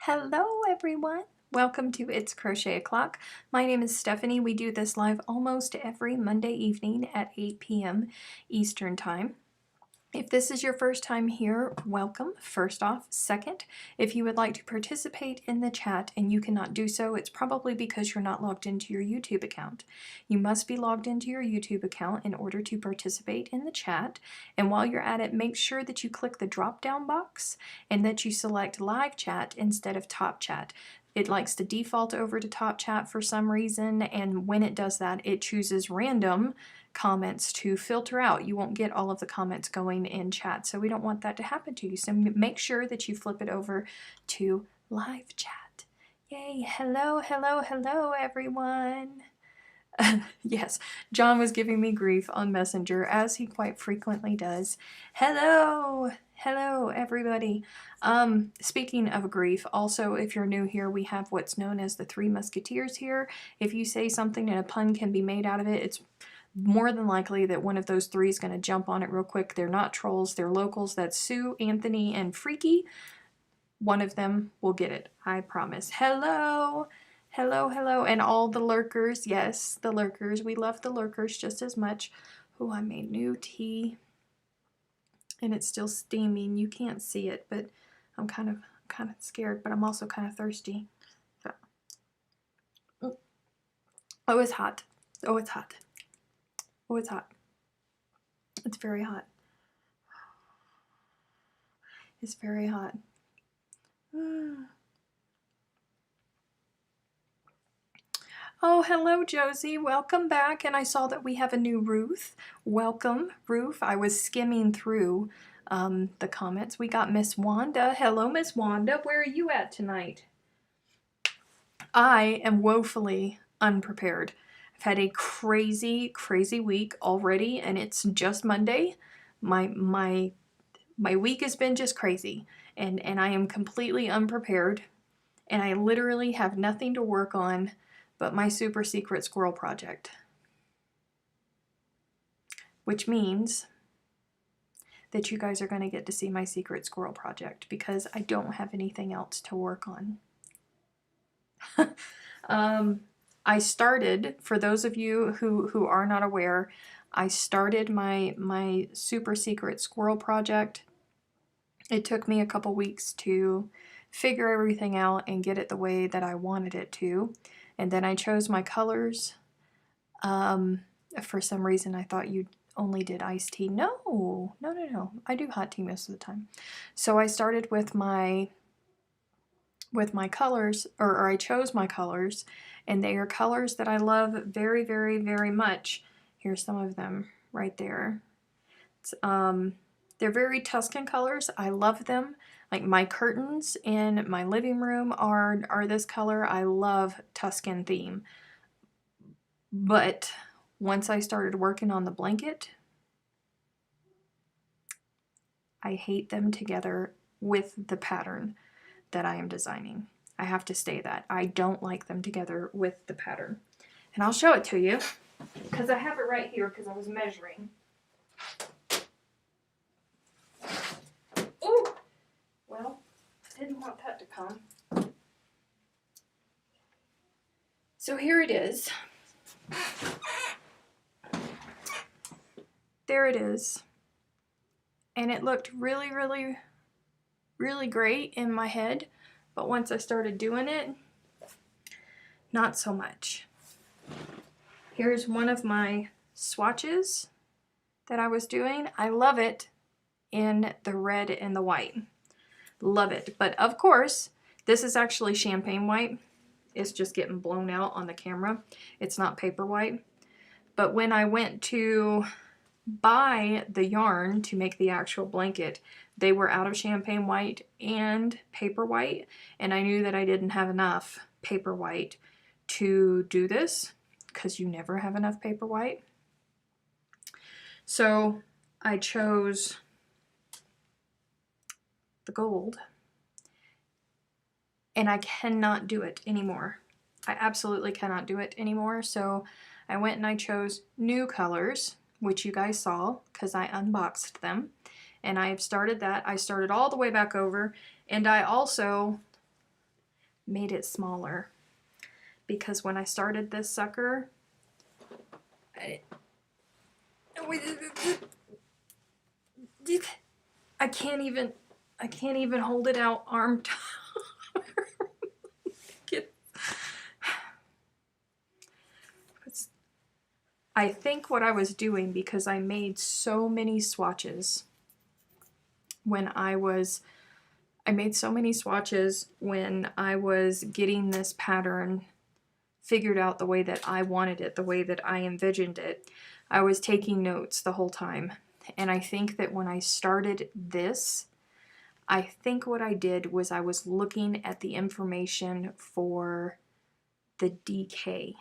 Hello everyone! Welcome to It's Crochet O'Clock. My name is Stephanie. We do this live almost every Monday evening at 8 p.m. Eastern Time. If this is your first time here, welcome, first off. Second, if you would like to participate in the chat and you cannot do so, it's probably because you're not logged into your YouTube account. You must be logged into your YouTube account in order to participate in the chat. And while you're at it, make sure that you click the drop-down box and that you select live chat instead of top chat. It likes to default over to top chat for some reason, and when it does that, it chooses random comments to filter out. You won't get all of the comments going in chat, so we don't want that to happen to you. So make sure that you flip it over to live chat. Yay! Hello, hello, hello, everyone! Yes, John was giving me grief on Messenger, as he quite frequently does. Hello! Hello, everybody. Speaking of grief, also, if you're new here, we have what's known as the Three Musketeers here. If you say something and a pun can be made out of it, it's more than likely that one of those three is going to jump on it real quick. They're not trolls, they're locals. That's Sue, Anthony, and Freaky. One of them will get it, I promise. Hello! Hello, hello, and all the lurkers. Yes, the lurkers. We love the lurkers just as much. Oh, I made new tea, and it's still steaming. You can't see it, but I'm kind of scared, but I'm also kind of thirsty. So. Oh, it's hot. Oh, it's hot. Oh, it's hot. It's very hot. It's very hot. Oh, hello, Josie. Welcome back. And I saw that we have a new Ruth. Welcome, Ruth. I was skimming through the comments. We got Miss Wanda. Hello, Miss Wanda. Where are you at tonight? I am woefully unprepared. I've had a crazy, crazy week already, and it's just Monday. My week has been just crazy, and I am completely unprepared, and I literally have nothing to work on but my super secret squirrel project. Which means that you guys are going to get to see my secret squirrel project because I don't have anything else to work on. I started, for those of you who are not aware, I started my super secret squirrel project. It took me a couple weeks to figure everything out and get it the way that I wanted it to. And then I chose my colors. For some reason I thought you only did iced tea. No. I do hot tea most of the time. So I started with my colors, or I chose my colors, and they are colors that I love very, very, very much. Here's some of them right there. They're very Tuscan colors. I love them. Like my curtains in my living room are this color. I love Tuscan theme. But once I started working on the blanket, I hate them together with the pattern that I am designing. I have to say that. I don't like them together with the pattern. And I'll show it to you because I have it right here because I was measuring. Ooh! Well, I didn't want that to come. So here it is. There it is. And it looked really, really, really great in my head. But once I started doing it, not so much. Here's one of my swatches that I was doing. I love it in the red and the white. Love it. But of course, this is actually champagne white. It's just getting blown out on the camera. It's not paper white. But when I went to buy the yarn to make the actual blanket, they were out of champagne white and paper white, and I knew that I didn't have enough paper white to do this because you never have enough paper white. So I chose the gold, and I cannot do it anymore. I absolutely cannot do it anymore. So I went and I chose new colors, which you guys saw because I unboxed them. And I have started that. I started all the way back over, and I also made it smaller. Because when I started this sucker, I can't even hold it out arm. I think what I was doing, because I made so many swatches when I made so many swatches when I was getting this pattern figured out the way that I wanted it, the way that I envisioned it. I was taking notes the whole time. And I think that when I started this, I think what I did was I was looking at the information for the DK.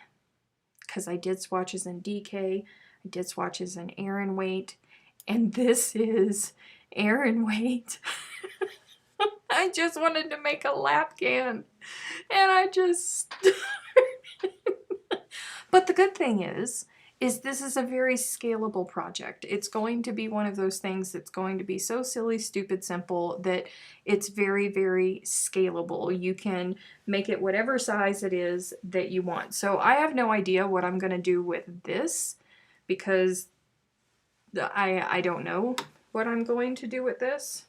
Because I did swatches in DK, I did swatches in Aran weight, and this is Aran weight. I just wanted to make a lap can, and I just... But the good thing is this is a very scalable project. It's going to be one of those things that's going to be so silly, stupid, simple that it's very, very scalable. You can make it whatever size it is that you want. So I have no idea what I'm going to do with this because I don't know what I'm going to do with this.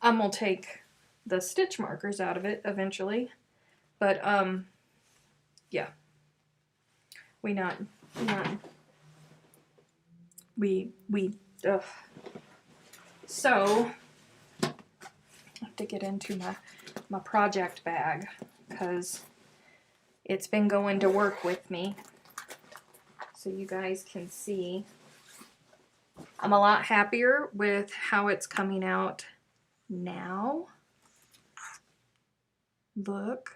I'm going to take the stitch markers out of it eventually. But, yeah. Ugh. So, I have to get into my project bag because it's been going to work with me. So you guys can see. I'm a lot happier with how it's coming out now. Look.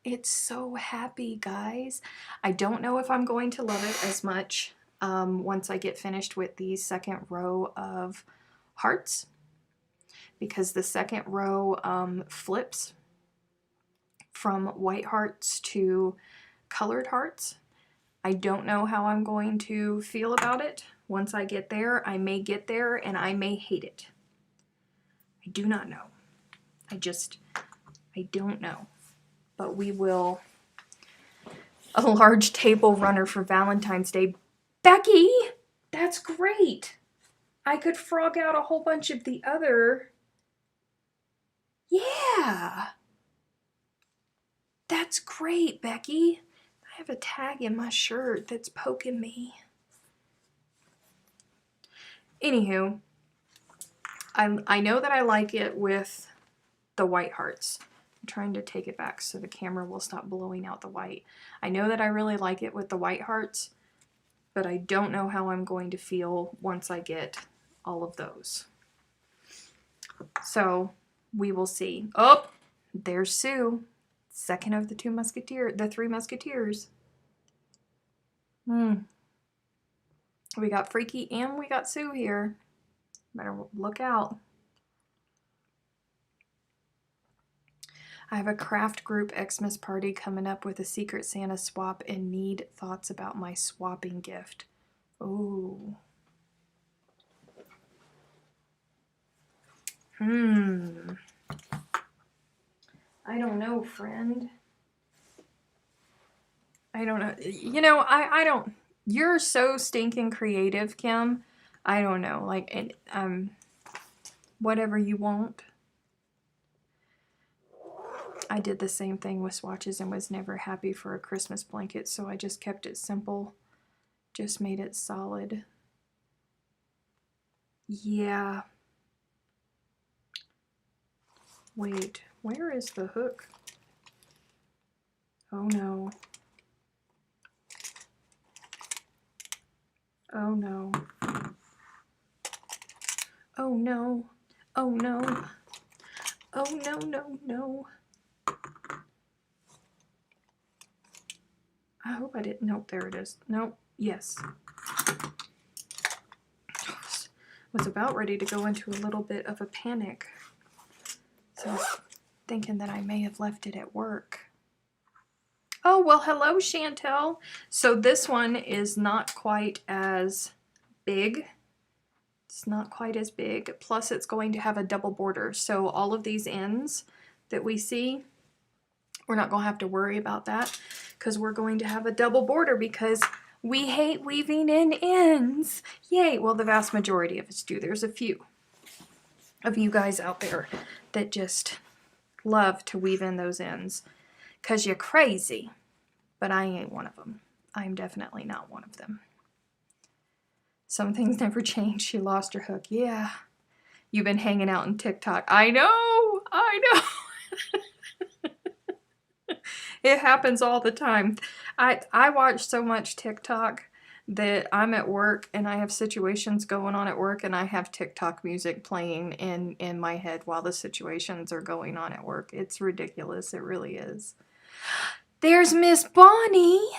It's so happy, guys. I don't know if I'm going to love it as much once I get finished with the second row of hearts, because the second row flips from white hearts to colored hearts. I don't know how I'm going to feel about it once I get there. I may get there and I may hate it. I do not know. I don't know. But we will. A large table runner for Valentine's Day. Becky, that's great. I could frog out a whole bunch of the other. Yeah. That's great, Becky. I have a tag in my shirt that's poking me. Anywho, I know that I like it with the white hearts. I'm trying to take it back so the camera will stop blowing out the white. I know that I really like it with the white hearts, but I don't know how I'm going to feel once I get all of those. So we will see. Oh, there's Sue, second of the Three Musketeers. We got Freaky and we got Sue here. Better look out. I have a craft group Xmas party coming up with a Secret Santa swap and need thoughts about my swapping gift. Ooh. I don't know, friend. I don't know. You know, I don't. You're so stinking creative, Kim. I don't know. Like, whatever you want. I did the same thing with swatches and was never happy for a Christmas blanket, so I just kept it simple. Just made it solid. Yeah. Wait, where is the hook? Oh no. Oh no. Oh no. Oh no. Oh no, no, no. I hope I didn't. Nope, there it is. Nope. Yes. Was about ready to go into a little bit of a panic. So I was thinking that I may have left it at work. Oh, well, hello, Chantel. So this one is not quite as big. It's not quite as big. Plus it's going to have a double border. So all of these ends that we see, we're not going to have to worry about that because we're going to have a double border because we hate weaving in ends. Yay. Well, the vast majority of us do. There's a few of you guys out there that just love to weave in those ends because you're crazy. But I ain't one of them. I'm definitely not one of them. Some things never change. She lost her hook. Yeah. You've been hanging out on TikTok. I know. I know. It happens all the time. I watch so much TikTok that I'm at work and I have situations going on at work and I have TikTok music playing in my head while the situations are going on at work. It's ridiculous. It really is. There's Miss Bonnie.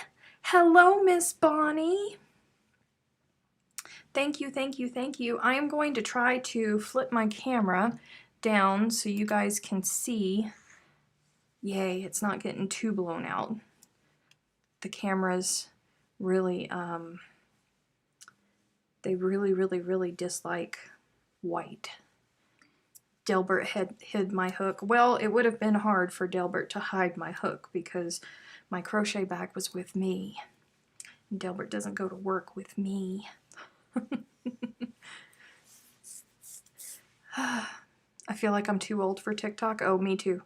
Hello, Miss Bonnie. Thank you, thank you, thank you. I am going to try to flip my camera down so you guys can see. Yay, it's not getting too blown out. The cameras really, they really dislike white. Delbert had hid my hook. Well, it would have been hard for Delbert to hide my hook because my crochet bag was with me. And Delbert doesn't go to work with me. I feel like I'm too old for TikTok. Oh, me too.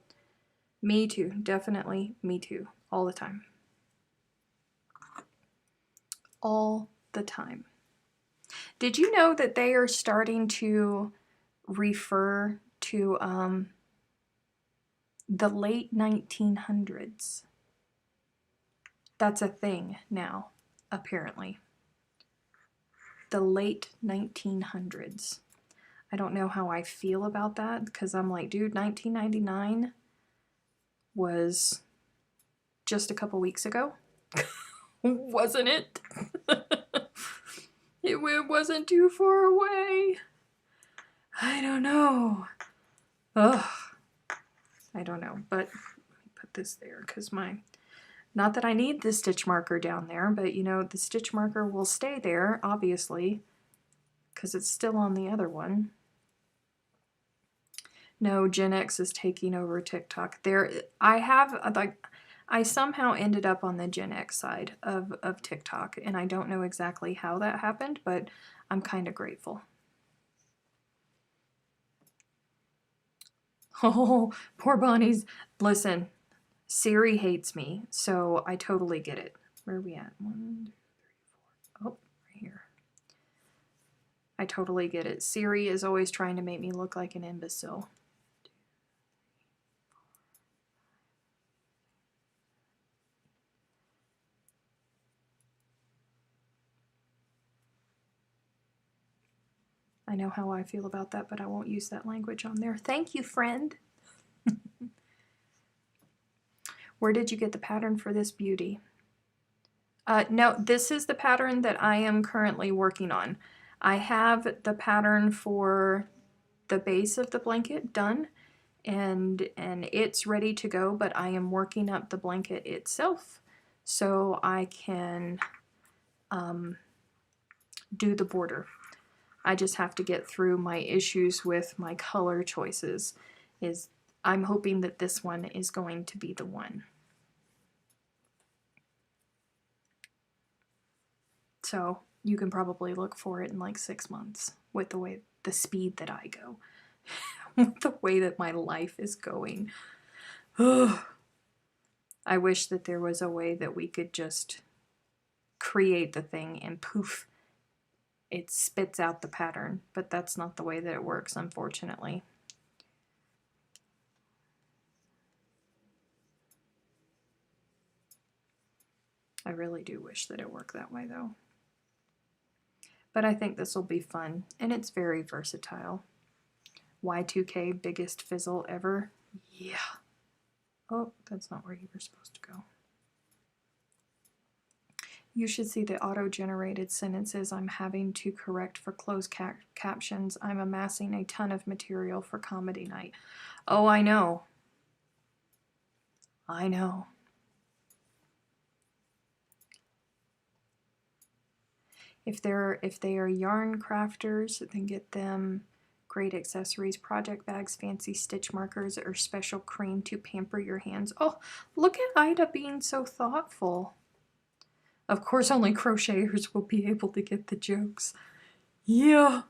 Me too. Definitely me too. All the time. All the time. Did you know that they are starting to refer to the late 1900s? That's a thing now, apparently. The late 1900s. I don't know how I feel about that because I'm like, dude, 1999 was just a couple weeks ago. Wasn't it? It wasn't too far away. I don't know. Ugh. I don't know, but let me put this there because not that I need the stitch marker down there, but you know, the stitch marker will stay there, obviously, because it's still on the other one. No, Gen X is taking over TikTok. I somehow ended up on the Gen X side of TikTok, and I don't know exactly how that happened, but I'm kind of grateful. Oh, poor Bonnie's. Listen, Siri hates me, so I totally get it. Where are we at? 1, 2, 3, 4. Oh, right here. I totally get it. Siri is always trying to make me look like an imbecile. I know how I feel about that, but I won't use that language on there. Thank you, friend. Where did you get the pattern for this beauty? No, this is the pattern that I am currently working on. I have the pattern for the base of the blanket done, and it's ready to go, but I am working up the blanket itself so I can do the border. I just have to get through my issues with my color choices. I'm hoping that this one is going to be the one. So you can probably look for it in like 6 months with the speed that I go, with the way that my life is going. I wish that there was a way that we could just create the thing and poof, it spits out the pattern, but that's not the way that it works, unfortunately. I really do wish that it worked that way, though. But I think this will be fun, and it's very versatile. Y2K, biggest fizzle ever. Yeah. Oh, that's not where you were supposed to go. You should see the auto-generated sentences I'm having to correct for closed captions. I'm amassing a ton of material for comedy night. Oh, I know. I know. If they are yarn crafters, then get them great accessories, project bags, fancy stitch markers, or special cream to pamper your hands. Oh, look at Ida being so thoughtful. Of course, only crocheters will be able to get the jokes. Yeah.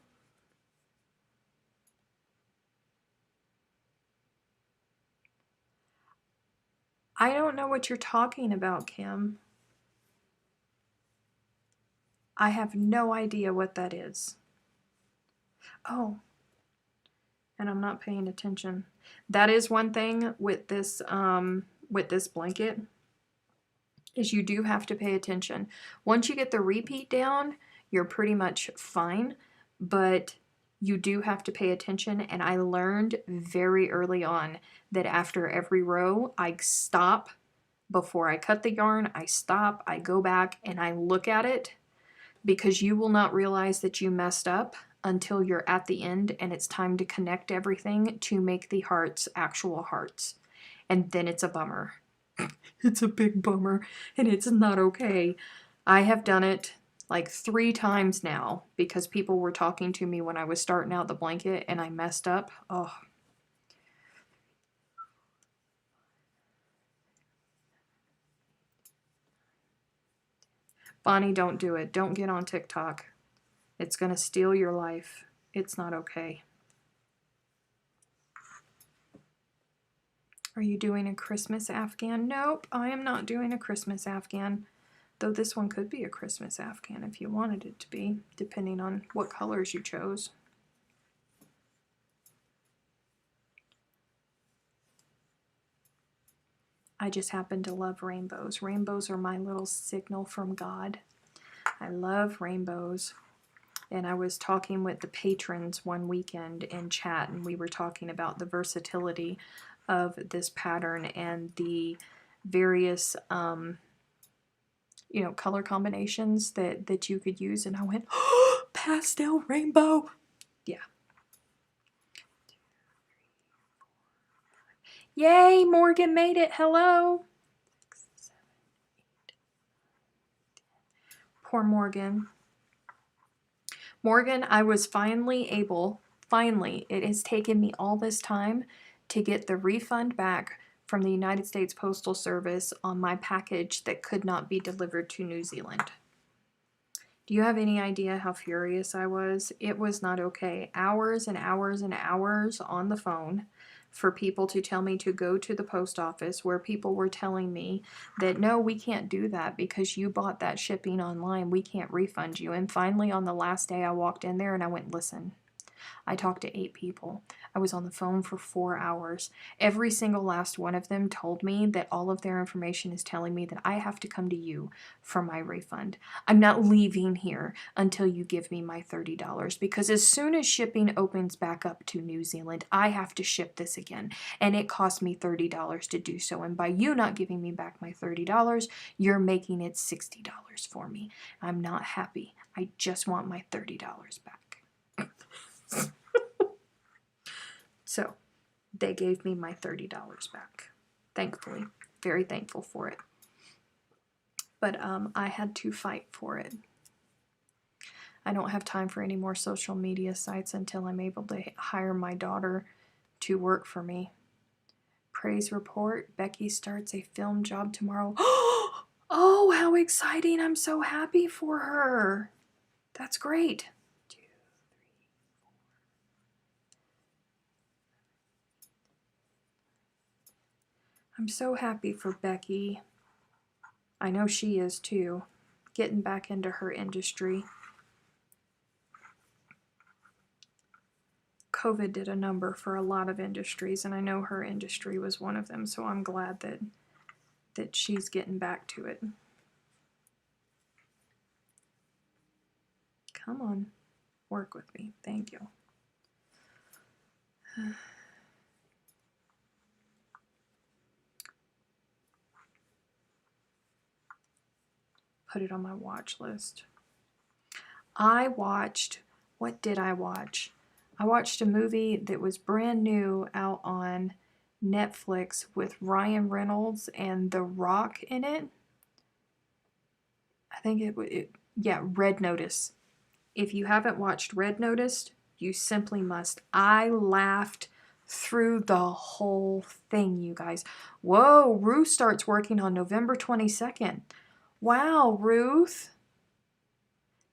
I don't know what you're talking about, Kim. I have no idea what that is. Oh, and I'm not paying attention. That is one thing with this blanket, is you do have to pay attention. Once you get the repeat down, you're pretty much fine, but you do have to pay attention. And I learned very early on that after every row, I stop before I cut the yarn. I stop, I go back, and I look at it, because you will not realize that you messed up until you're at the end and it's time to connect everything to make the hearts actual hearts. And then it's a bummer. It's a big bummer, and it's not okay. I have done it like 3 times now because people were talking to me when I was starting out the blanket and I messed up. Oh. Bonnie, don't do it. Don't get on TikTok. It's going to steal your life. It's not okay. Are you doing a Christmas Afghan? Nope, I am not doing a Christmas Afghan. Though this one could be a Christmas Afghan if you wanted it to be, depending on what colors you chose. I just happen to love rainbows. Rainbows are my little signal from God. I love rainbows. And I was talking with the patrons one weekend in chat, and we were talking about the versatility of this pattern and the various color combinations that you could use. And I went, oh, pastel rainbow. Yeah. Yay, Morgan made it. Hello. 6, 7, 8. Poor Morgan. Morgan, I was finally, it has taken me all this time to get the refund back from the United States Postal Service on my package that could not be delivered to New Zealand. Do you have any idea how furious I was? It was not okay. Hours and hours and hours on the phone for people to tell me to go to the post office, where people were telling me that, no, we can't do that because you bought that shipping online. We can't refund you. And finally, on the last day, I walked in there and I went, listen, I talked to 8 people. I was on the phone for 4 hours. Every single last one of them told me that all of their information is telling me that I have to come to you for my refund. I'm not leaving here until you give me my $30, because as soon as shipping opens back up to New Zealand, I have to ship this again. And it cost me $30 to do so. And by you not giving me back my $30, you're making it $60 for me. I'm not happy. I just want my $30 back. So they gave me my $30 back, thankfully. Very thankful for it. But I had to fight for it. I don't have time for any more social media sites until I'm able to hire my daughter to work for me. Praise report, Becky starts a film job tomorrow. Oh, how exciting. I'm so happy for her. That's great. I'm so happy for Becky. I know she is too, getting back into her industry. COVID did a number for a lot of industries, and I know her industry was one of them, so I'm glad that she's getting back to it. Come on, work with me. Thank you. Put it on my watch list. What did I watch? I watched a movie that was brand new out on Netflix with Ryan Reynolds and The Rock in it. I think yeah, Red Notice. If you haven't watched Red Notice, you simply must. I laughed through the whole thing, you guys. Whoa, Ruth starts working on November 22nd. Wow, Ruth.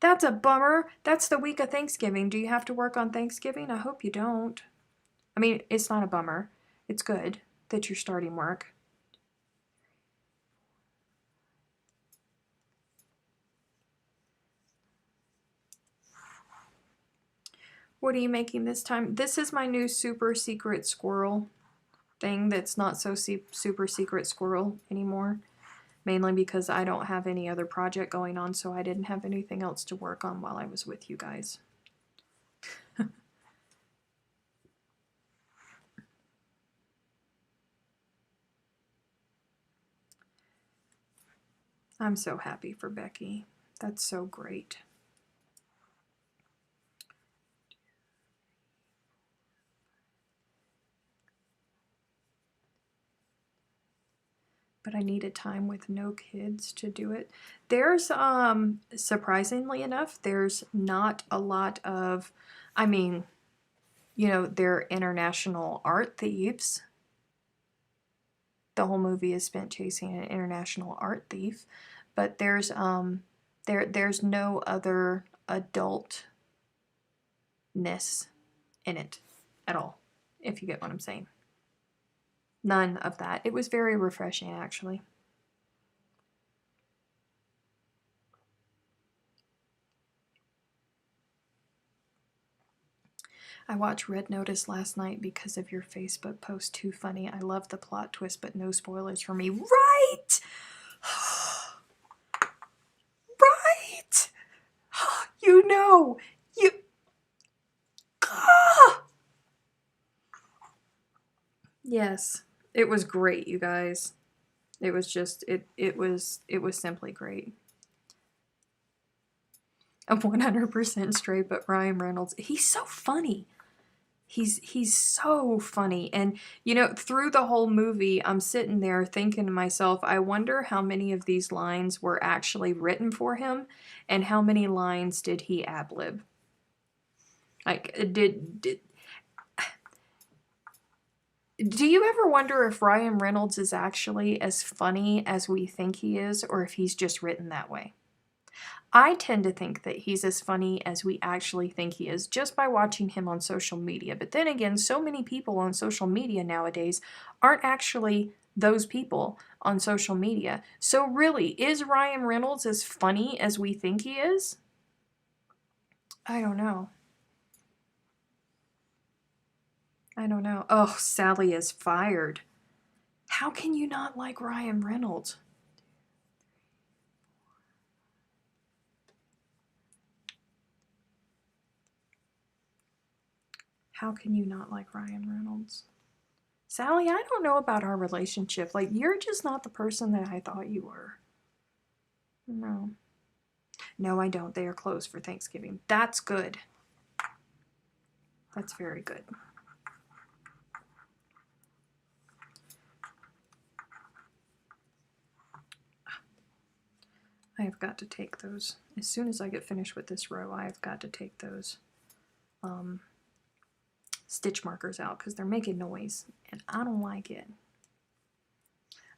That's a bummer. That's the week of Thanksgiving. Do you have to work on Thanksgiving? I hope you don't. I mean, it's not a bummer. It's good that you're starting work. What are you making this time? This is my new super secret squirrel thing that's not so super secret squirrel anymore. Mainly because I don't have any other project going on, so I didn't have anything else to work on while I was with you guys. I'm so happy for Becky. That's so great. But I needed time with no kids to do it. There's, surprisingly enough, there's not a lot of, I mean, you know, they're international art thieves. The whole movie is spent chasing an international art thief, but there's no other adultness in it at all, if you get what I'm saying. None of that. It was very refreshing, actually. I watched Red Notice last night because of your Facebook post. Too funny. I love the plot twist, but no spoilers for me. Right! Right! You know! You... Yes. It was great, you guys. It was just, it was simply great. I'm 100% straight, but Ryan Reynolds, he's so funny. He's so funny. And, you know, through the whole movie, I'm sitting there thinking to myself, I wonder how many of these lines were actually written for him and how many lines did he ad-lib? Like, do you ever wonder if Ryan Reynolds is actually as funny as we think he is, or if he's just written that way? I tend to think that he's as funny as we actually think he is just by watching him on social media. But then again, so many people on social media nowadays aren't actually those people on social media. So really, is Ryan Reynolds as funny as we think he is? I don't know. I don't know. Oh, Sally is fired. How can you not like Ryan Reynolds? How can you not like Ryan Reynolds? Sally, I don't know about our relationship. Like, you're just not the person that I thought you were. No. No, I don't. They are closed for Thanksgiving. That's good. That's very good. I have got to take those. As soon as I get finished with this row, I have got to take those stitch markers out because they're making noise and I don't like it.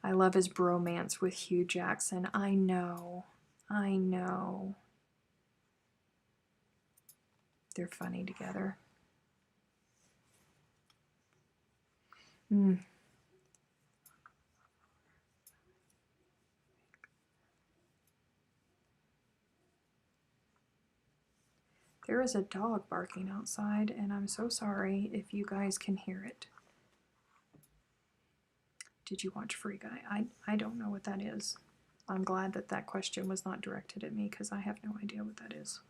I love his bromance with Hugh Jackson. I know. I know. They're funny together. There is a dog barking outside, and I'm so sorry if you guys can hear it. Did you watch Free Guy? I don't know what that is. I'm glad that that question was not directed at me because I have no idea what that is.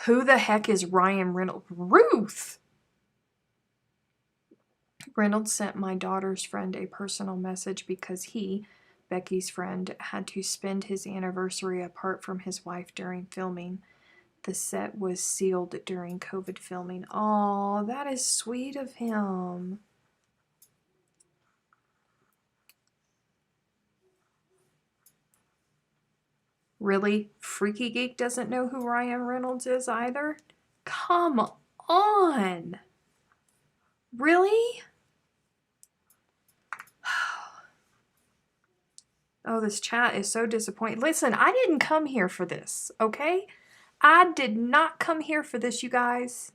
Who the heck is Ryan Reynolds? Ruth! Reynolds sent my daughter's friend a personal message because he, Becky's friend, had to spend his anniversary apart from his wife during filming. The set was sealed during COVID filming. Oh, that is sweet of him. Really? Freaky Geek doesn't know who Ryan Reynolds is either? Come on! Really? Oh, this chat is so disappointing. Listen, I didn't come here for this, okay? I did not come here for this, you guys.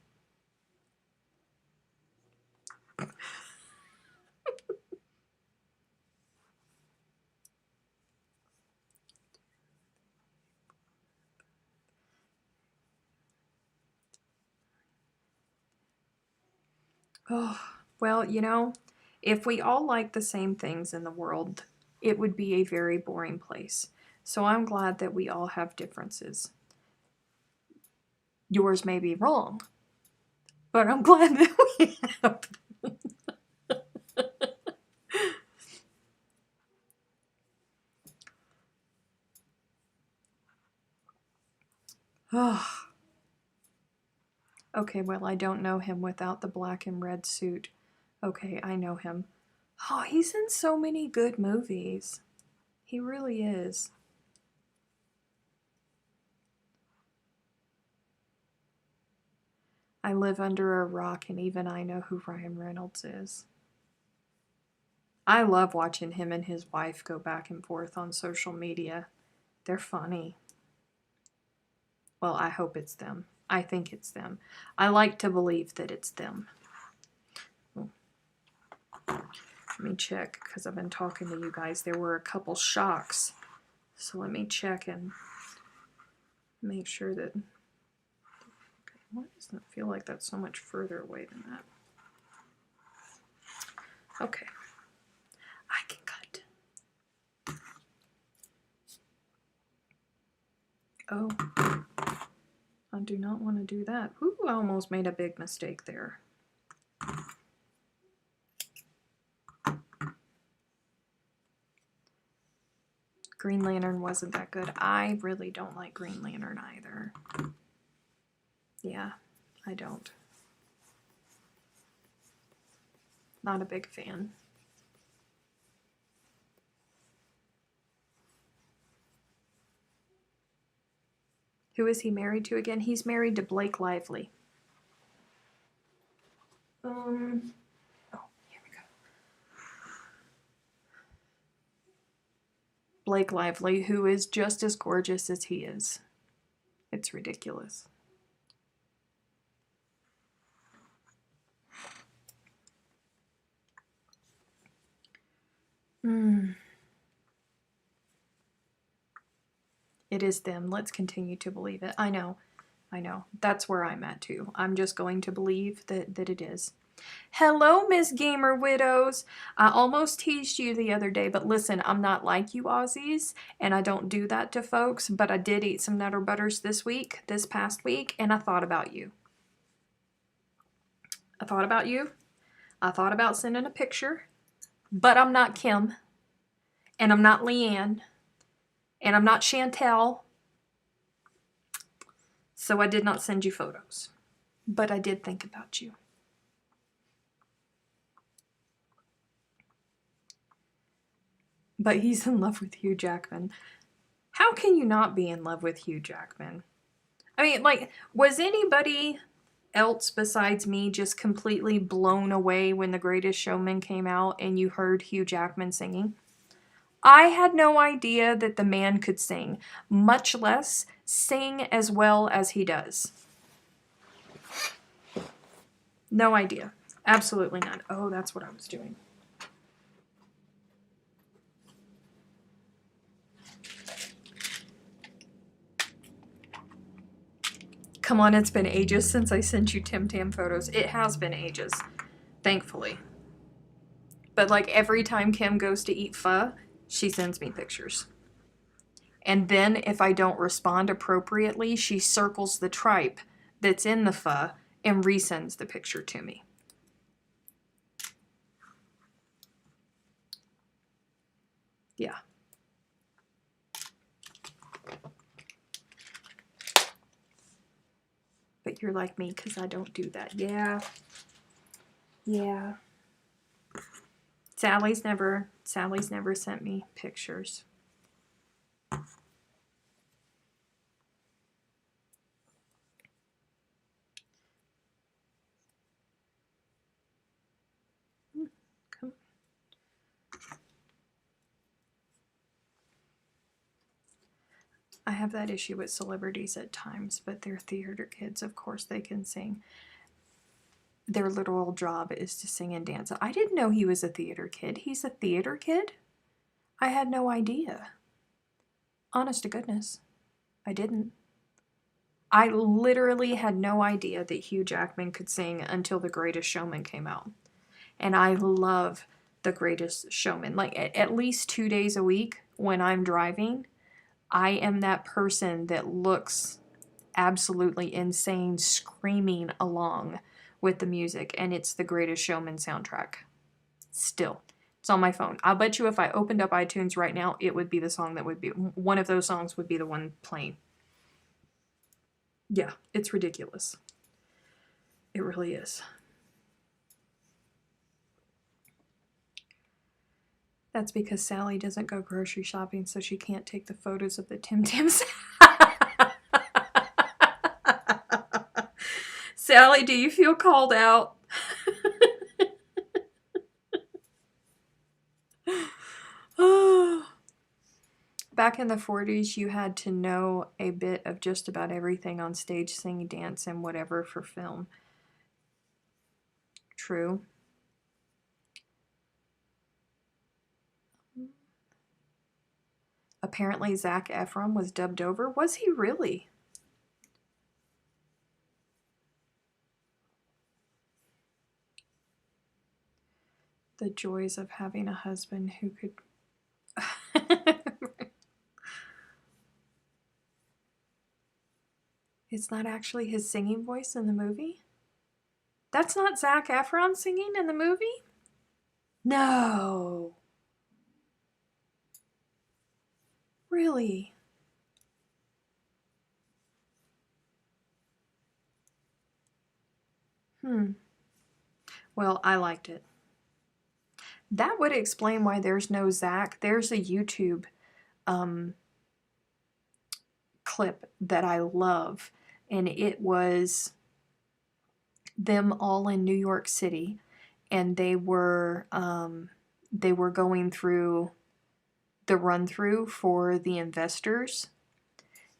Oh, well, you know, if we all like the same things in the world, it would be a very boring place. So I'm glad that we all have differences. Yours may be wrong, but I'm glad that we have them. Oh. Okay, well, I don't know him without the black and red suit. Okay, I know him. Oh, he's in so many good movies. He really is. I live under a rock, and even I know who Ryan Reynolds is. I love watching him and his wife go back and forth on social media. They're funny. Well, I hope it's them. I think it's them. I like to believe that it's them. Let me check, because I've been talking to you guys. There were a couple shocks. So let me check and make sure that... Why doesn't it feel like that's so much further away than that? Okay. I can cut. Oh. I do not want to do that. Ooh, I almost made a big mistake there. Green Lantern wasn't that good. I really don't like Green Lantern either. Yeah, I don't. Not a big fan. Who is he married to again? He's married to Blake Lively. Oh, here we go. Blake Lively, who is just as gorgeous as he is. It's ridiculous. It is them. Let's continue to believe it. I know. That's where I'm at too. I'm just going to believe that it is. Hello, Miss Gamer Widows. I almost teased you the other day, but listen, I'm not like you Aussies, and I don't do that to folks, but I did eat some Nutter Butters this past week, and I thought about you. I thought about you. I thought about sending a picture, but I'm not Kim, and I'm not Leanne, and I'm not Chantel, so I did not send you photos, but I did think about you. But he's in love with Hugh Jackman. How can you not be in love with Hugh Jackman? I mean, like, was anybody else besides me just completely blown away when The Greatest Showman came out and you heard Hugh Jackman singing? I had no idea that the man could sing, much less sing as well as he does. No idea. Absolutely none. Oh, that's what I was doing. Come on, it's been ages since I sent you Tim Tam photos. It has been ages, thankfully. But like every time Kim goes to eat pho, she sends me pictures. And then if I don't respond appropriately, she circles the tripe that's in the pho and resends the picture to me. Yeah. But you're like me because I don't do that. Yeah. Yeah. Sally's never sent me pictures. I have that issue with celebrities at times, but they're theater kids. Of course they can sing. Their literal job is to sing and dance. I didn't know he was a theater kid. He's a theater kid? I had no idea. Honest to goodness, I didn't. I literally had no idea that Hugh Jackman could sing until The Greatest Showman came out. And I love The Greatest Showman. Like, at least 2 days a week when I'm driving, I am that person that looks absolutely insane screaming along with the music, and it's The Greatest Showman soundtrack. Still. It's on my phone. I'll bet you if I opened up iTunes right now, it would be the song that would be, one of those songs would be the one playing. Yeah, it's ridiculous. It really is. That's because Sally doesn't go grocery shopping, so she can't take the photos of the Tim Tams. Sally, do you feel called out? Back in the 40s, you had to know a bit of just about everything on stage, sing, dance, and whatever for film. True. Apparently, Zac Efron was dubbed over. Was he really? The joys of having a husband who could... It's not actually his singing voice in the movie? That's not Zac Efron singing in the movie? No. Really? Well, I liked it. That would explain why there's no Zac. There's a YouTube clip that I love, and it was them all in New York City, and they were going through the run-through for the investors,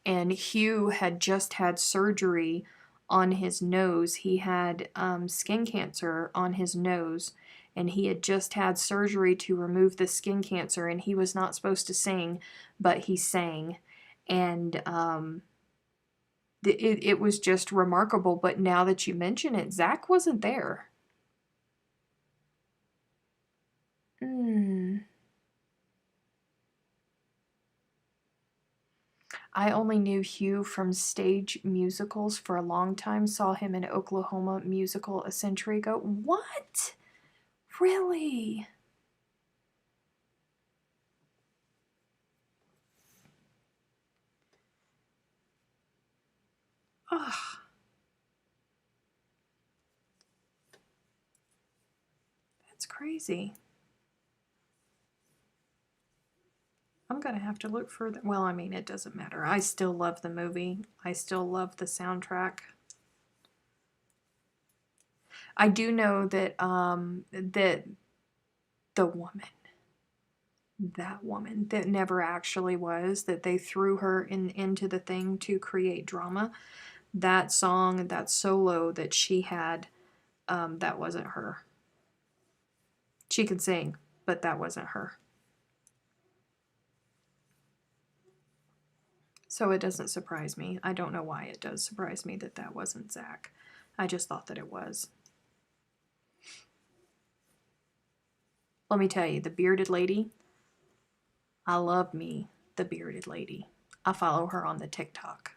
and Hugh had just had surgery on his nose. He had skin cancer on his nose, and he had just had surgery to remove the skin cancer, and he was not supposed to sing, but he sang. And it was just remarkable. But now that you mention it, Zac wasn't there. I only knew Hugh from stage musicals for a long time. Saw him in Oklahoma musical a century ago. What? Really? Ugh. That's crazy. I'm going to have to look further. Well, I mean, it doesn't matter. I still love the movie. I still love the soundtrack. I do know that that the woman, that woman that never actually was, that they threw her into the thing to create drama, that song, that solo that she had, that wasn't her. She could sing, but that wasn't her. So it doesn't surprise me. I don't know why it does surprise me that that wasn't Zac. I just thought that it was. Let me tell you, the bearded lady, I love me the bearded lady. I follow her on the TikTok.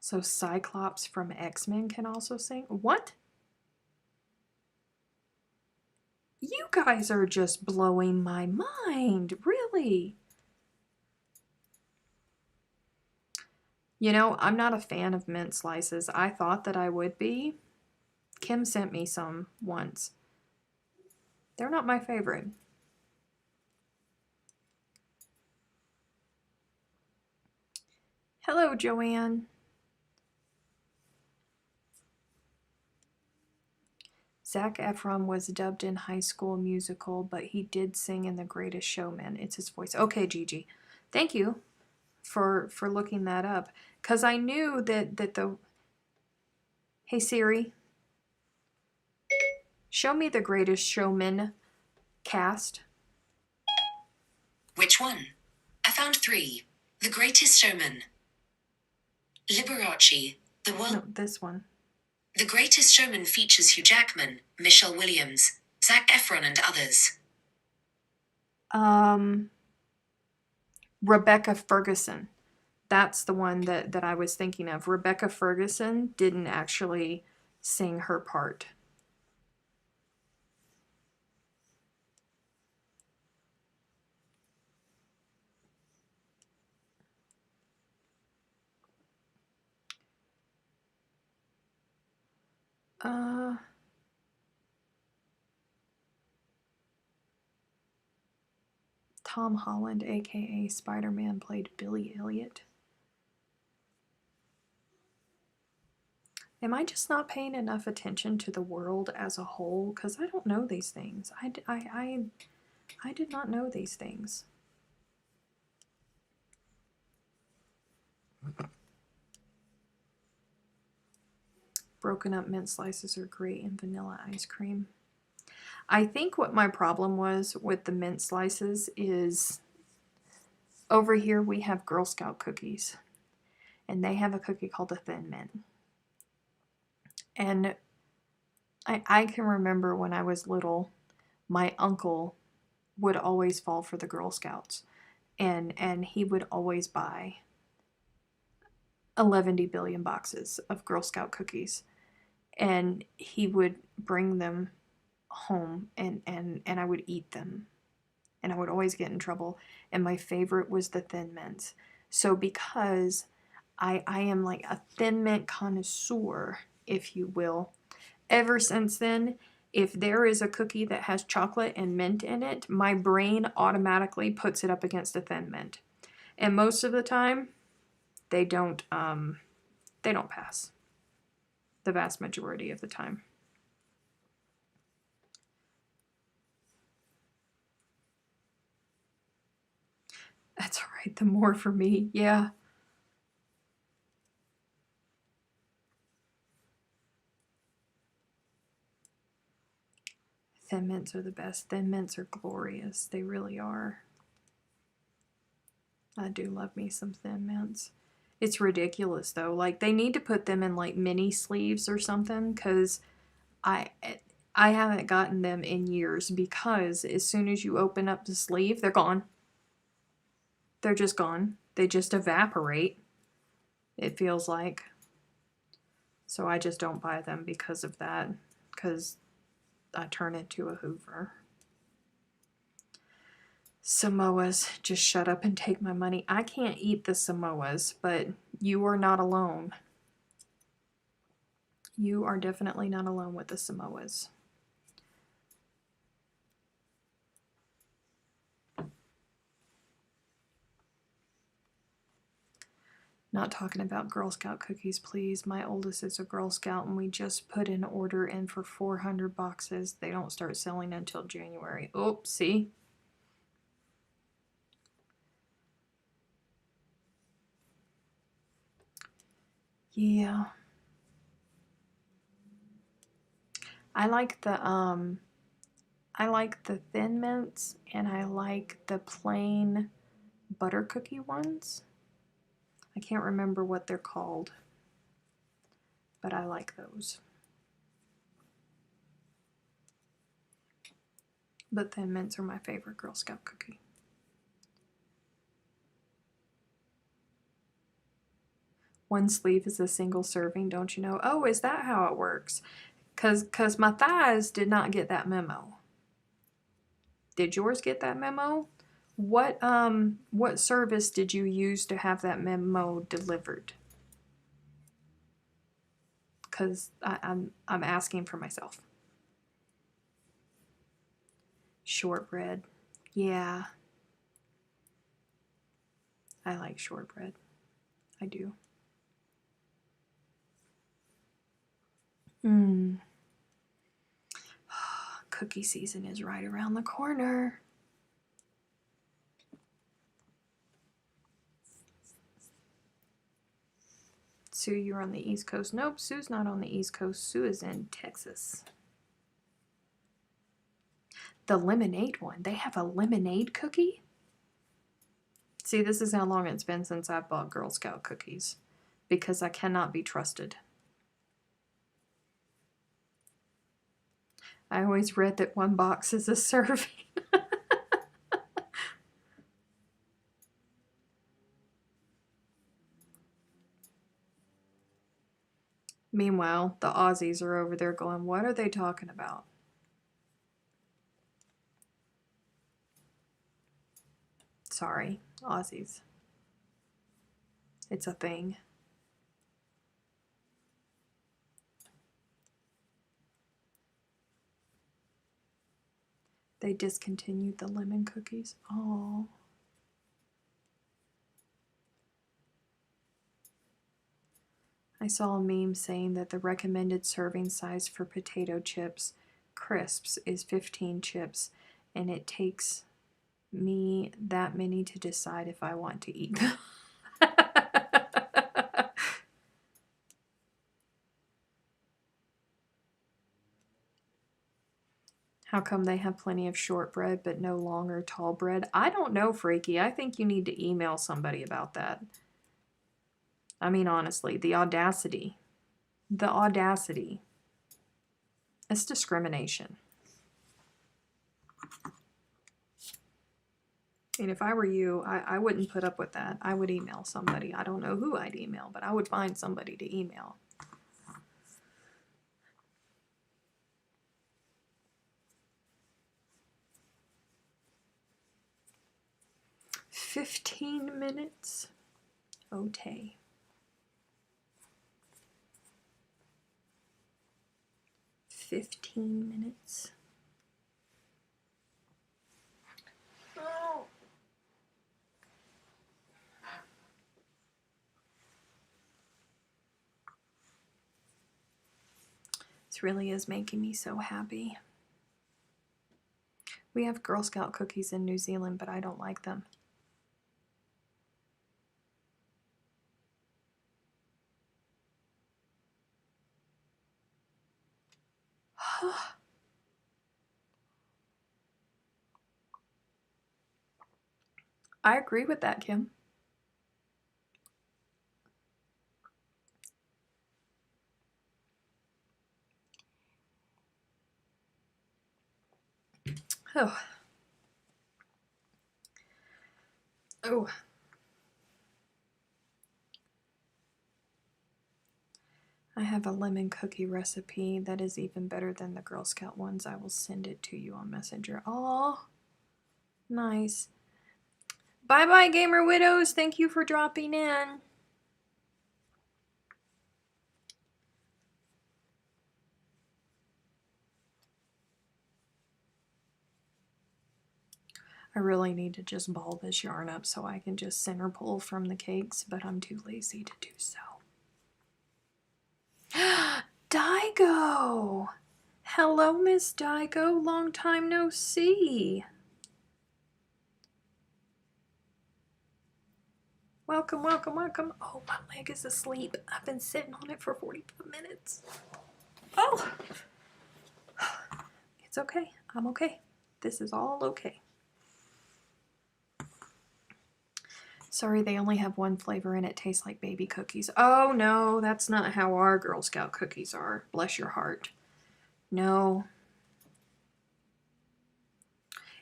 So Cyclops from X-Men can also sing? What? You guys are just blowing my mind, really. You know, I'm not a fan of mint slices. I thought that I would be. Kim sent me some once. They're not my favorite. Hello, Joanne. Zac Efron was dubbed in High School Musical, but he did sing in The Greatest Showman. It's his voice. Okay, Gigi. Thank you for looking that up. Because I knew that the... Hey, Siri. Show me The Greatest Showman cast. Which one? I found 3. The Greatest Showman. Liberace. The World... No, this one. The Greatest Showman features Hugh Jackman, Michelle Williams, Zac Efron, and others. Rebecca Ferguson. That's the one that I was thinking of. Rebecca Ferguson didn't actually sing her part. Tom Holland, aka Spider-Man, played Billy Elliot. Am I just not paying enough attention to the world as a whole? Because I don't know these things. I did not know these things. Broken up mint slices are great in vanilla ice cream. I think what my problem was with the mint slices is over here we have Girl Scout cookies. And they have a cookie called a Thin Mint. And I can remember when I was little, my uncle would always fall for the Girl Scouts. And he would always buy 11 billion boxes of Girl Scout cookies. And he would bring them home and I would eat them. And I would always get in trouble. And my favorite was the Thin Mints. So because I am like a Thin Mint connoisseur, if you will, ever since then, if there is a cookie that has chocolate and mint in it, my brain automatically puts it up against a Thin Mint. And most of the time, they don't pass. The vast majority of the time. That's all right, the more for me, yeah. Thin Mints are the best. Thin Mints are glorious. They really are. I do love me some Thin Mints. It's ridiculous though. Like they need to put them in like mini sleeves or something because I haven't gotten them in years because as soon as you open up the sleeve, they're gone. They're just gone. They just evaporate. It feels like. So I just don't buy them because of that. Because I turn into a Hoover. Samoas, just shut up and take my money. I can't eat the Samoas, but you are not alone. You are definitely not alone with the Samoas. Not talking about Girl Scout cookies, please. My oldest is a Girl Scout, and we just put an order in for 400 boxes. They don't start selling until January. Oh, see? Yeah. I like the Thin Mints, and I like the plain butter cookie ones. I can't remember what they're called, but I like those. But Thin Mints are my favorite Girl Scout cookie. One sleeve is a single serving, don't you know? Oh, is that how it works? Because my thighs did not get that memo. Did yours get that memo? What service did you use to have that memo delivered? Because I'm asking for myself. Shortbread. Yeah. I like shortbread. I do. cookie season is right around the corner. Sue, you're on the East Coast. Nope, Sue's not on the East Coast. Sue is in Texas. The lemonade one. They have a lemonade cookie? See, this is how long it's been since I've bought Girl Scout cookies. Because I cannot be trusted. I always read that one box is a serving. Meanwhile, the Aussies are over there going, what are they talking about? Sorry, Aussies. It's a thing. They discontinued the lemon cookies. Oh. I saw a meme saying that the recommended serving size for potato chips crisps is 15 chips, and it takes me that many to decide if I want to eat them. How come they have plenty of shortbread but no longer tall bread? I don't know, Freaky. I think you need to email somebody about that. I mean, honestly, the audacity. The audacity. It's discrimination. And if I were you, I wouldn't put up with that. I would email somebody. I don't know who I'd email, but I would find somebody to email. "15 minutes. Okay. 15 minutes. Oh. This really is making me so happy. We have Girl Scout cookies in New Zealand, but I don't like them. I agree with that, Kim. Oh. Oh. I have a lemon cookie recipe that is even better than the Girl Scout ones. I will send it to you on Messenger. Oh, nice. Bye-bye, Gamer Widows. Thank you for dropping in. I really need to just ball this yarn up so I can just center pull from the cakes, but I'm too lazy to do so. Daigo! Hello, Miss Daigo. Long time no see. Welcome, welcome, welcome. Oh, my leg is asleep. I've been sitting on it for 45 minutes. Oh! It's okay. I'm okay. This is all okay. Sorry, they only have one flavor and it tastes like baby cookies. Oh, no, that's not how our Girl Scout cookies are. Bless your heart. No.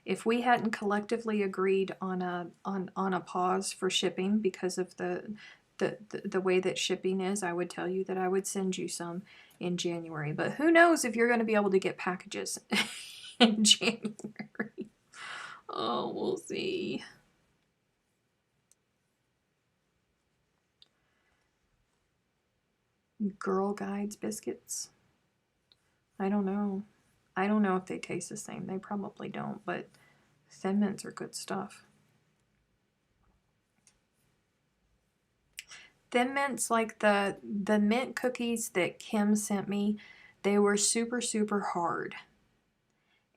If we hadn't collectively agreed on a pause for shipping because of the way that shipping is, I would tell you that I would send you some in January. But who knows if you're going to be able to get packages in January. Oh, we'll see. Girl Guides biscuits. I don't know. I don't know if they taste the same. They probably don't, but Thin Mints are good stuff. Thin Mints, like the mint cookies that Kim sent me, they were super, super hard.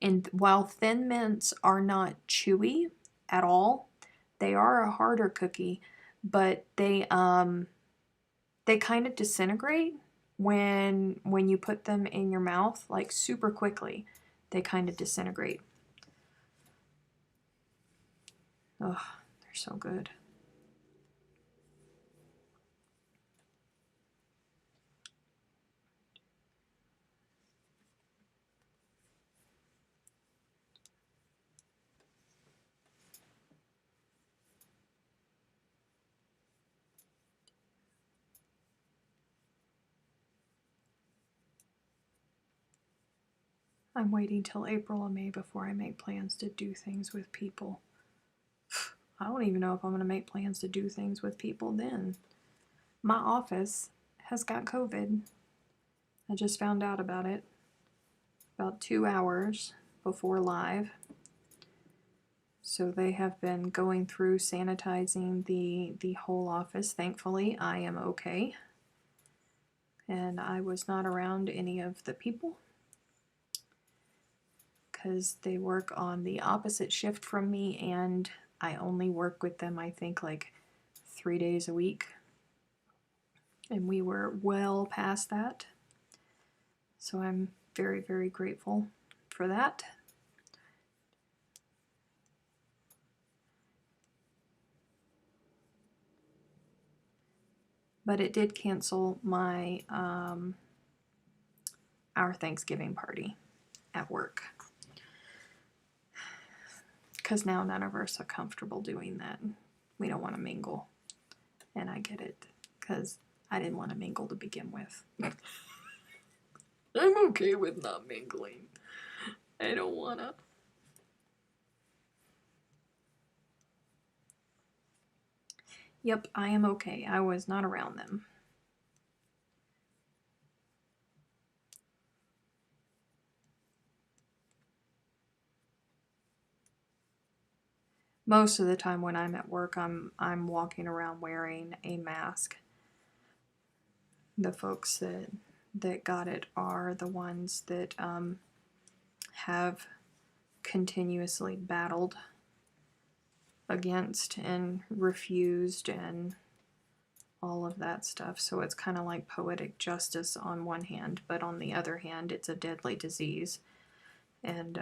And while Thin Mints are not chewy at all, they are a harder cookie, but they kind of disintegrate when you put them in your mouth, like super quickly. They kind of disintegrate. Oh, they're so good. I'm waiting till April or May before I make plans to do things with people. I don't even know if I'm going to make plans to do things with people then. My office has got COVID. I just found out about it about 2 hours before live. So they have been going through sanitizing the whole office. Thankfully, I am okay. And I was not around any of the people because they work on the opposite shift from me, and I only work with them, I think, like 3 days a week. And we were well past that. So I'm very, very grateful for that. But it did cancel my our Thanksgiving party at work, because now none of us are comfortable doing that. We don't want to mingle, and I get it, because I didn't want to mingle to begin with. I'm okay with not mingling. I don't want to. Yep, I am okay. I was not around them. Most of the time when I'm at work, I'm walking around wearing a mask. The folks that got it are the ones that have continuously battled against and refused and all of that stuff. So it's kind of like poetic justice on one hand, but on the other hand, it's a deadly disease, and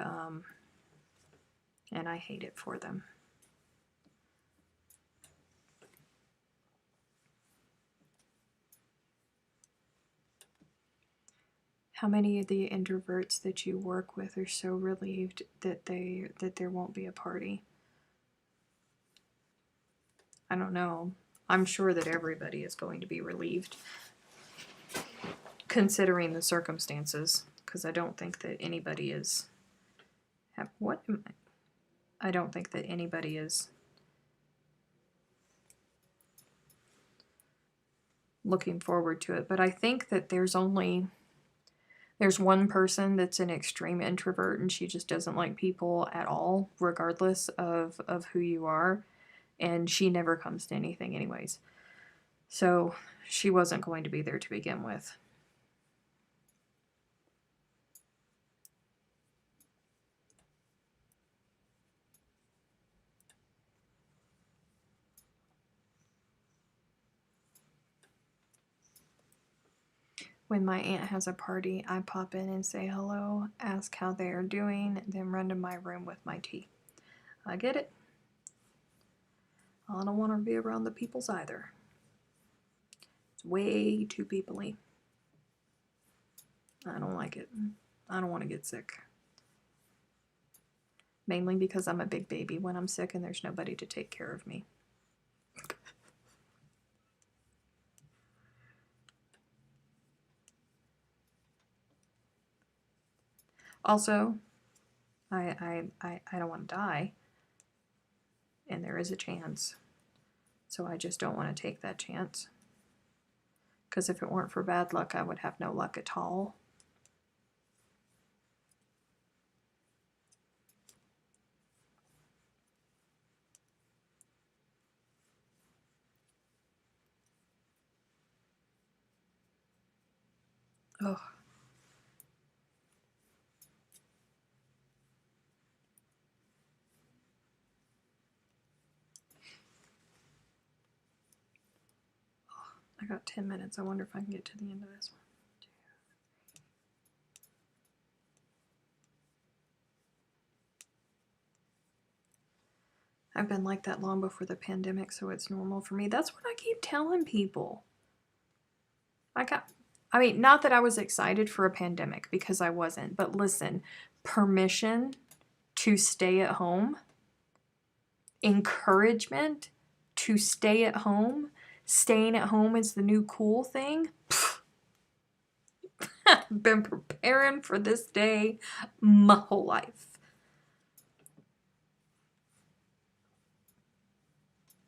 I hate it for them. How many of the introverts that you work with are so relieved that there won't be a party? I don't know. I'm sure that everybody is going to be relieved, considering the circumstances, because I don't think that anybody is. What am I don't think that anybody is looking forward to it, but I think that there's one person that's an extreme introvert, and she just doesn't like people at all, regardless of who you are, and she never comes to anything anyways. So she wasn't going to be there to begin with. When my aunt has a party, I pop in and say hello, ask how they are doing, then run to my room with my tea. I get it. I don't want to be around the peoples either. It's way too peoply. I don't like it. I don't want to get sick. Mainly because I'm a big baby when I'm sick and there's nobody to take care of me. Also, I don't want to die, and there is a chance. So I just don't want to take that chance. Because if it weren't for bad luck, I would have no luck at all. Oh. I got 10 minutes. I wonder if I can get to the end of this one. I've been like that long before the pandemic, so it's normal for me. That's what I keep telling people. I mean, not that I was excited for a pandemic, because I wasn't, but listen, permission to stay at home, encouragement to stay at home, staying at home is the new cool thing. I've been preparing for this day my whole life.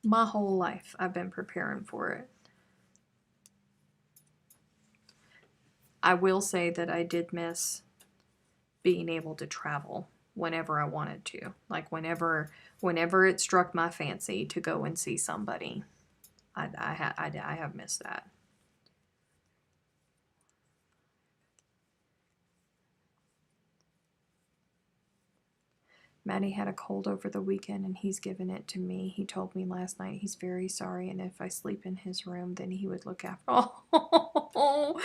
My whole life I've been preparing for it. I will say that I did miss being able to travel whenever I wanted to. Like whenever it struck my fancy to go and see somebody. I have missed that. Maddie had a cold over the weekend and he's given it to me. He told me last night he's very sorry, and if I sleep in his room, then he would look after. Oh,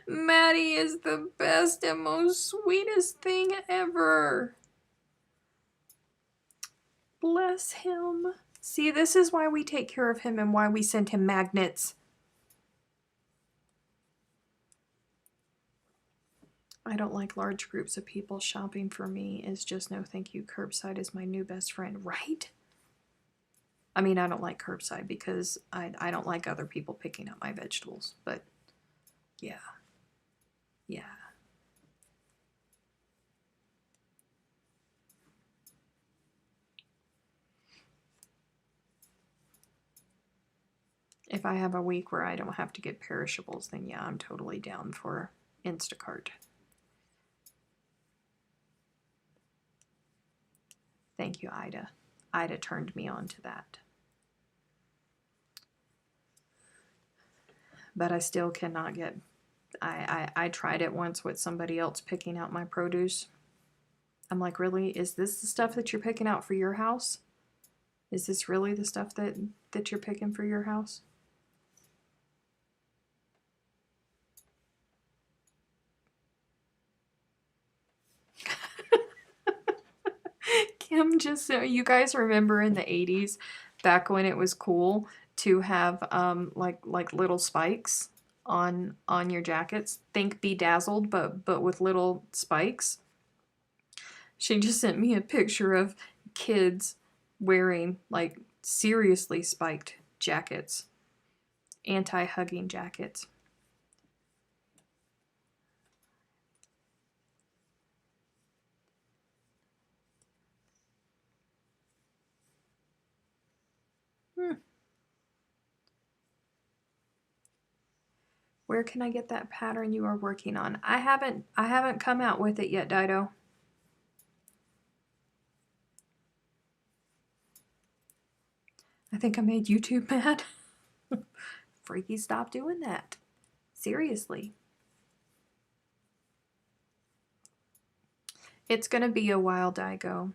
Maddie is the best and most sweetest thing ever. Bless him. See, this is why we take care of him and why we send him magnets. I don't like large groups of people. Shopping for me is just no thank you. Curbside is my new best friend, right? I mean, I don't like curbside because I don't like other people picking up my vegetables, but yeah. Yeah. If I have a week where I don't have to get perishables, then yeah, I'm totally down for Instacart. Thank you, Ida. Ida turned me on to that. But I still cannot get... I tried it once with somebody else picking out my produce. I'm like, really? Is this the stuff that you're picking out for your house? Is this really the stuff that you're picking for your house? Kim, just so you guys remember in the 80s, back when it was cool to have like little spikes on your jackets. Think Bedazzled, but with little spikes. She just sent me a picture of kids wearing like seriously spiked jackets, anti-hugging jackets. Where can I get that pattern you are working on? I haven't come out with it yet, Dido. I think I made YouTube mad. Freaky, stop doing that. Seriously. It's gonna be a while, Digo.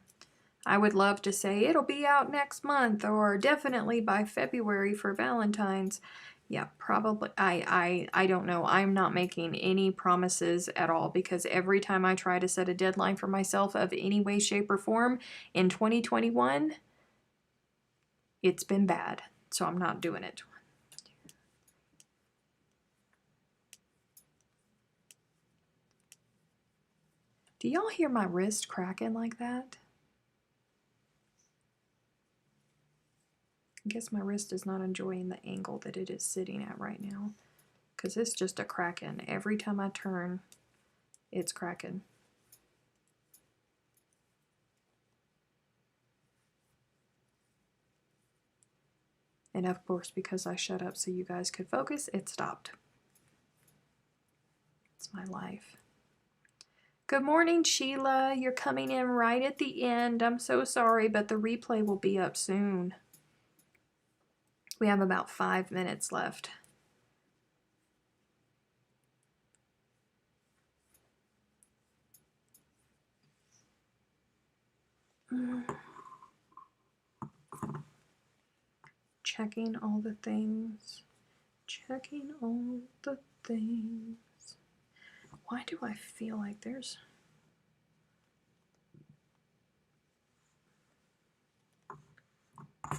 I would love to say it'll be out next month or definitely by February for Valentine's. Yeah, probably. I don't know. I'm not making any promises at all, because every time I try to set a deadline for myself of any way, shape, or form in 2021, it's been bad. So I'm not doing it. Do y'all hear my wrist cracking like that? I guess my wrist is not enjoying the angle that it is sitting at right now, because it's just a cracking. Every time I turn, it's cracking. And of course, because I shut up so you guys could focus, it stopped. It's my life. Good morning, Sheila. You're coming in right at the end. I'm so sorry, but the replay will be up soon. We have about 5 minutes left. Checking all the things. Checking all the things. Why do I feel like there's... I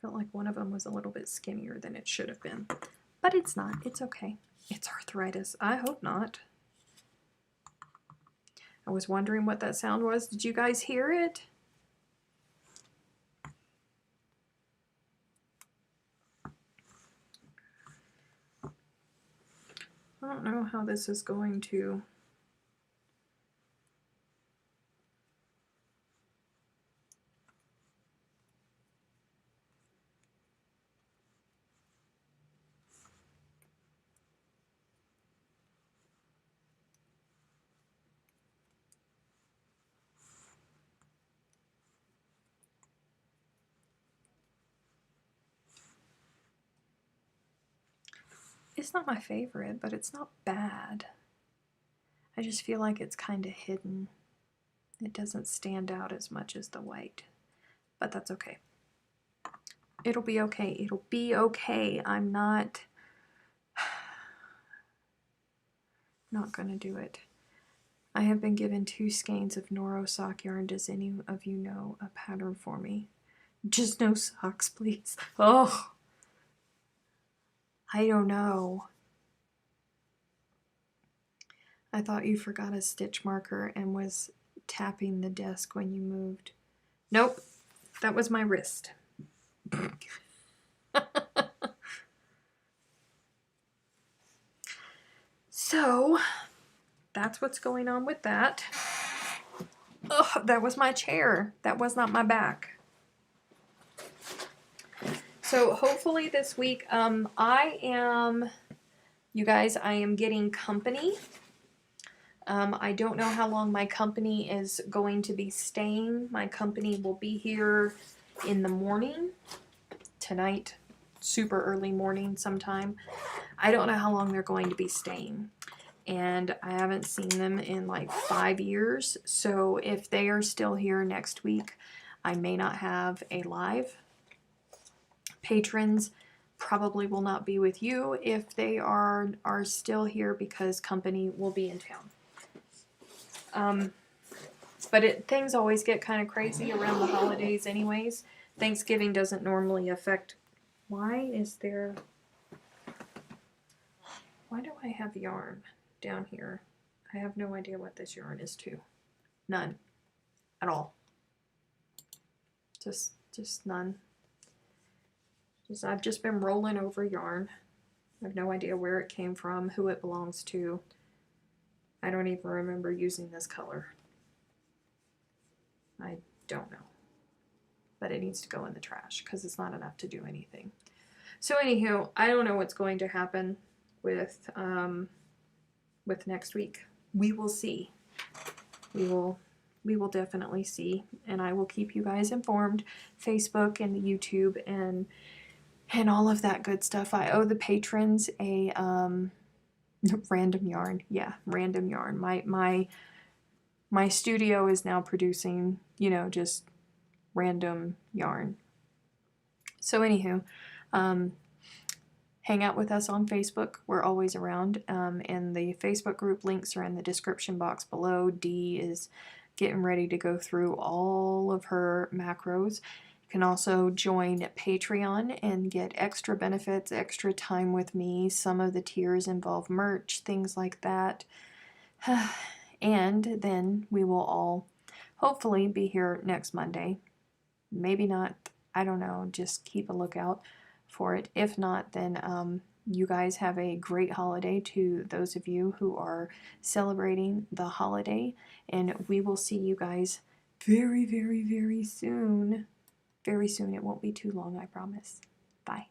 felt like one of them was a little bit skinnier than it should have been. But it's not. It's okay. It's arthritis. I hope not. I was wondering what that sound was. Did you guys hear it? I don't know how this is going to... It's not my favorite, but it's not bad. I just feel like it's kind of hidden. It doesn't stand out as much as the white, but that's okay. It'll be okay. It'll be okay. I'm not gonna do it. I have been given 2 skeins of Noro sock yarn. Does any of you know a pattern for me? Just no socks, please. Oh, I don't know. I thought you forgot a stitch marker and was tapping the desk when you moved. Nope, that was my wrist. So, that's what's going on with that. Oh, that was my chair. That was not my back. So hopefully this week, you guys, I am getting company. I don't know how long my company is going to be staying. My company will be here in the morning, tonight, super early morning sometime. I don't know how long they're going to be staying. And I haven't seen them in like 5 years. So if they are still here next week, I may not have a live. Patrons probably will not be with you if they are still here because company will be in town. But things always get kind of crazy around the holidays anyways. Thanksgiving doesn't normally affect... Why do I have yarn down here? I have no idea what this yarn is to. None. At all. Just none. I've just been rolling over yarn. I have no idea where it came from, who it belongs to. I don't even remember using this color. I don't know. But it needs to go in the trash because it's not enough to do anything. So anywho, I don't know what's going to happen with next week. We will see. We will definitely see, and I will keep you guys informed. Facebook and the YouTube and all of that good stuff. I owe the patrons a random yarn. Yeah, random yarn. My studio is now producing, just random yarn. So anywho, hang out with us on Facebook. We're always around. And the Facebook group links are in the description box below. Dee is getting ready to go through all of her macros. You can also join Patreon and get extra benefits, extra time with me. Some of the tiers involve merch, things like that. And then we will all hopefully be here next Monday. Maybe not. I don't know. Just keep a lookout for it. If not, then you guys have a great holiday to those of you who are celebrating the holiday. And we will see you guys very, very, very soon. Very soon. It won't be too long, I promise. Bye.